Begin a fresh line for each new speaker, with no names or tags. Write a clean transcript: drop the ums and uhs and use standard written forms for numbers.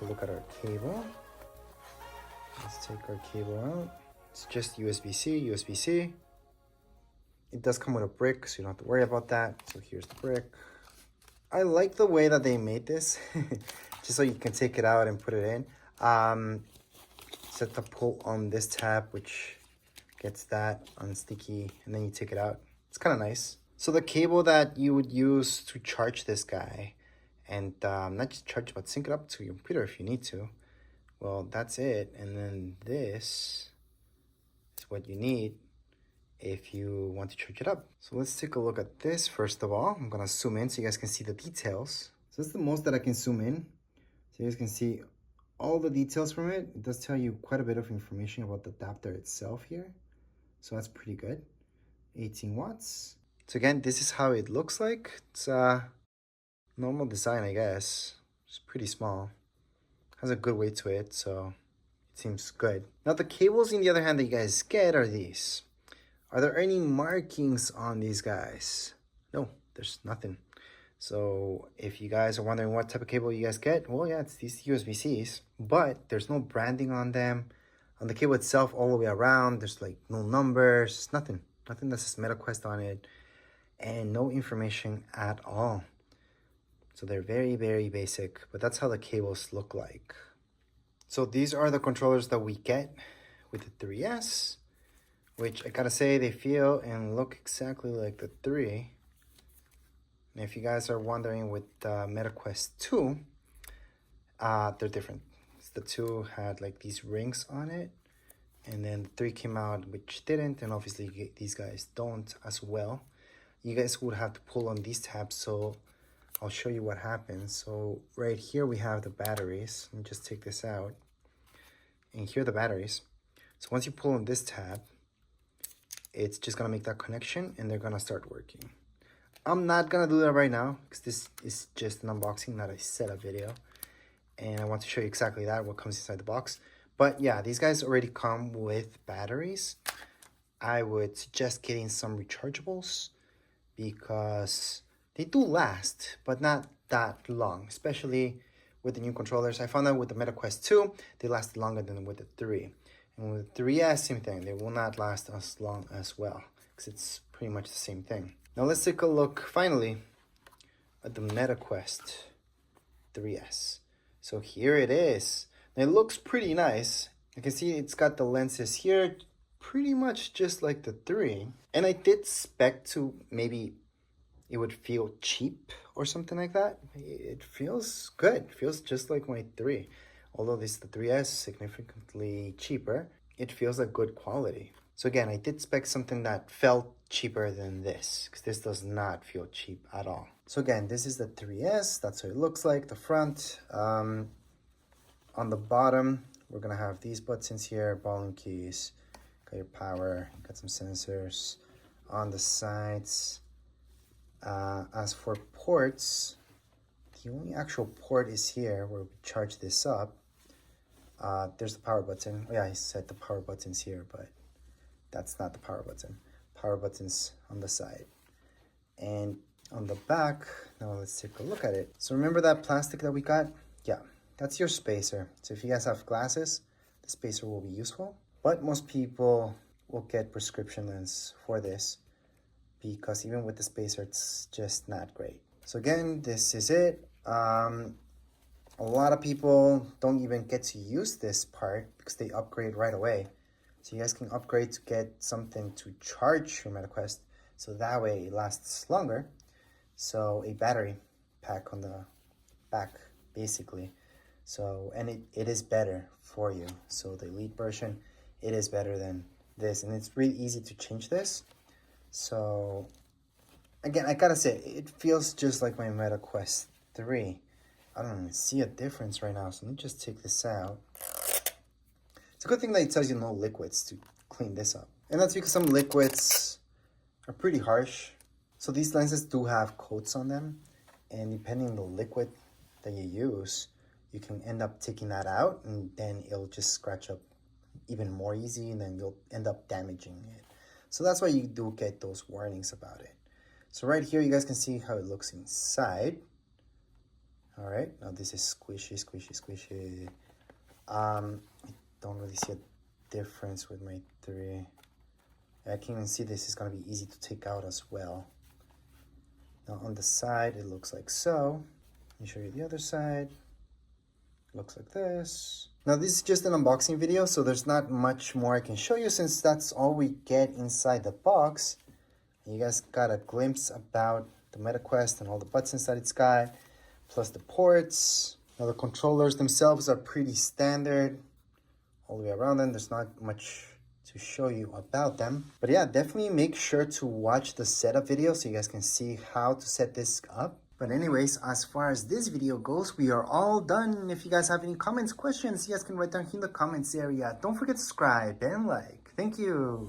a look at our cable. Let's take our cable out. It's just USB-C, USB-C. It does come with a brick, so you don't have to worry about that. So here's the brick. I like the way that they made this, just so you can take it out and put it in. Set the pull on this tab, which gets that unsticky, and then you take it out. It's kind of nice. So the cable that you would use to charge this guy, and not just charge, but sync it up to your computer if you need to. Well, that's it. And then this is what you need if you want to charge it up. So let's take a look at this first of all. I'm gonna zoom in so you guys can see the details. So that's the most that I can zoom in. So you guys can see all the details from it. It does tell you quite a bit of information about the adapter itself here. So that's pretty good. 18 watts. So again, this is how it looks like. It's a normal design, I guess. It's pretty small. Has a good weight to it, so it seems good. Now the cables, on the other hand, that you guys get are these. Are there any markings on these guys? No, there's nothing. So if you guys are wondering what type of cable you guys get, well, yeah, it's these USB-Cs, but there's no branding on them. On the cable itself, all the way around, there's like no numbers, nothing that says MetaQuest on it, and no information at all. So they're very, very basic, but that's how the cables look like. So these are the controllers that we get with the 3S. Which I gotta say, they feel and look exactly like the 3. And if you guys are wondering with MetaQuest 2, they're different. The 2 had like these rings on it, and then the 3 came out which didn't, and obviously these guys don't as well. You guys would have to pull on these tabs, so I'll show you what happens. So right here we have the batteries. Let me just take this out. And here are the batteries. So once you pull on this tab, it's just gonna make that connection and they're gonna start working. I'm not gonna do that right now because this is just an unboxing, not a setup video. And I want to show you exactly that, what comes inside the box. But yeah, these guys already come with batteries. I would suggest getting some rechargeables because they do last, but not that long, especially with the new controllers. I found out with the MetaQuest 2, they lasted longer than with the 3. And with the 3S, same thing. They will not last as long as well because it's pretty much the same thing. Now let's take a look, finally, at the MetaQuest 3S. So here it is. Now, it looks pretty nice. You can see it's got the lenses here, pretty much just like the 3. And I did expect to maybe it would feel cheap or something like that. It feels good. It feels just like my 3. Although this the 3S significantly cheaper, it feels like good quality. So again, I did expect something that felt cheaper than this, because this does not feel cheap at all. So again, this is the 3S. That's what it looks like, the front. On the bottom, we're gonna have these buttons here, volume keys, got your power, got some sensors. On the sides, as for ports, the only actual port is here where we charge this up. There's the power button. Oh yeah, I said the power button's here, but that's not the power button. Power button's on the side. And on the back, now let's take a look at it. So remember that plastic that we got? Yeah, that's your spacer. So if you guys have glasses, the spacer will be useful. But most people will get prescription lens for this because even with the spacer, it's just not great. So again, this is it. A lot of people don't even get to use this part because they upgrade right away. So you guys can upgrade to get something to charge your MetaQuest, so that way it lasts longer. So a battery pack on the back, basically. So, and it is better for you. So the Elite version, it is better than this, and it's really easy to change this. So again, I gotta say, it feels just like my MetaQuest 3. I don't even see a difference right now, so let me just take this out. It's a good thing that it tells you no liquids to clean this up. And that's because some liquids are pretty harsh. So these lenses do have coats on them, and depending on the liquid that you use, you can end up taking that out, and then it'll just scratch up even more easy, and then you'll end up damaging it. So that's why you do get those warnings about it. So right here, you guys can see how it looks inside. All right, now this is squishy, squishy, squishy. I don't really see a difference with my 3. I can even see this is gonna be easy to take out as well. Now on the side, it looks like so. Let me show you the other side. It looks like this. Now this is just an unboxing video, so there's not much more I can show you since that's all we get inside the box. And you guys got a glimpse about the MetaQuest and all the buttons that it's got, plus the ports. Now the controllers themselves are pretty standard all the way around them. There's not much to show you about them. But yeah, definitely make sure to watch the setup video so you guys can see how to set this up. But anyways, as far as this video goes, we are all done. If you guys have any comments, questions, you guys can write down here in the comments area. Don't forget to subscribe and like. Thank you.